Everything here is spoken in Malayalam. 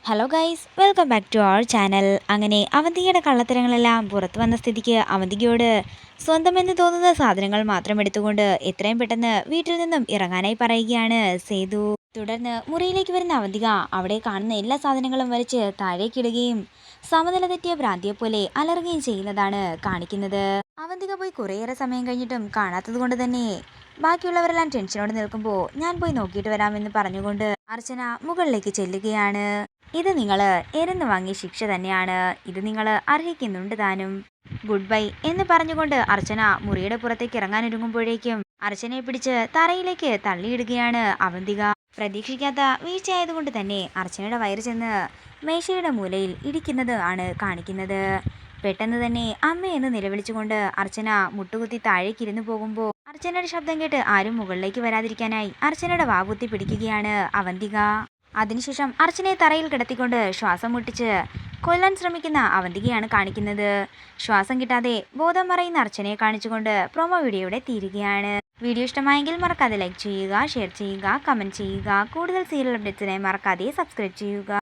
Hello guys, welcome back to our channel. അങ്ങനെ അവന്തികയുടെ കള്ളത്തരങ്ങളെല്ലാം പുറത്തു വന്ന സ്ഥിതിക്ക് അവന്തികയോട് സ്വന്തമെന്ന് തോന്നുന്ന സാധനങ്ങൾ മാത്രം എടുത്തുകൊണ്ട് എത്രയും പെട്ടെന്ന് വീട്ടിൽ നിന്നും ഇറങ്ങാനായി പറയുകയാണ് സേതു. തുടർന്ന് മുറിയിലേക്ക് വരുന്ന അവന്തിക അവിടെ കാണുന്ന എല്ലാ സാധനങ്ങളും വലിച്ച് താഴേക്കിടുകയും സമനില തെറ്റിയ ഭ്രാന്തിയെപ്പോലെ അലറുകയും ചെയ്യുന്നതാണ് കാണിക്കുന്നത്. അവന്തിക പോയി കുറേയേറെ സമയം കഴിഞ്ഞിട്ടും കാണാത്തത് കൊണ്ട് തന്നെ ബാക്കിയുള്ളവരെല്ലാം ടെൻഷനോട് നിൽക്കുമ്പോൾ ഞാൻ പോയി നോക്കിയിട്ട് വരാമെന്ന് പറഞ്ഞുകൊണ്ട് അർച്ചന മുകളിലേക്ക് ചെല്ലുകയാണ്. ഇത് നിങ്ങൾ എരന്ന് വാങ്ങിയ ശിക്ഷ തന്നെയാണ്, ഇത് നിങ്ങൾ അർഹിക്കുന്നുണ്ട് താനും. ഗുഡ് ബൈ എന്ന് പറഞ്ഞുകൊണ്ട് അർച്ചന മുറിയുടെ പുറത്തേക്ക് ഇറങ്ങാനൊരുങ്ങുമ്പോഴേക്കും അർച്ചനയെ പിടിച്ച് തറയിലേക്ക് തള്ളിയിടുകയാണ് അവന്തിക. പ്രതീക്ഷിക്കാത്ത വീഴ്ചയായതുകൊണ്ട് തന്നെ അർച്ചനയുടെ വയറ് ചെന്ന് മേശയുടെ മൂലയിൽ ഇടിക്കുന്നത് ആണ് കാണിക്കുന്നത്. പെട്ടെന്ന് തന്നെ അമ്മയെന്ന് നിലവിളിച്ചുകൊണ്ട് അർച്ചന മുട്ടുകുത്തി താഴേക്ക് ഇരുന്നു പോകുമ്പോൾ അർച്ചനയുടെ ശബ്ദം കേട്ട് ആരും മുകളിലേക്ക് വരാതിരിക്കാനായി അർച്ചനയുടെ വാകുത്തി പിടിക്കുകയാണ് അവന്തിക. അതിനുശേഷം അർച്ചനയെ തറയിൽ കിടത്തിക്കൊണ്ട് ശ്വാസം മുട്ടിച്ച് കൊല്ലാൻ ശ്രമിക്കുന്ന അവന്തികയാണ് കാണിക്കുന്നത്. ശ്വാസം കിട്ടാതെ ബോധം മറയുന്ന അർച്ചനയെ കാണിച്ചുകൊണ്ട് പ്രൊമോ വീഡിയോയുടെ തീരുകയാണ്. വീഡിയോ ഇഷ്ടമായെങ്കിൽ മറക്കാതെ ലൈക്ക് ചെയ്യുക, ഷെയർ ചെയ്യുക, കമൻറ്റ് ചെയ്യുക. കൂടുതൽ സീരിയൽ അപ്ഡേറ്റ്സിനായി മറക്കാതെ സബ്സ്ക്രൈബ് ചെയ്യുക.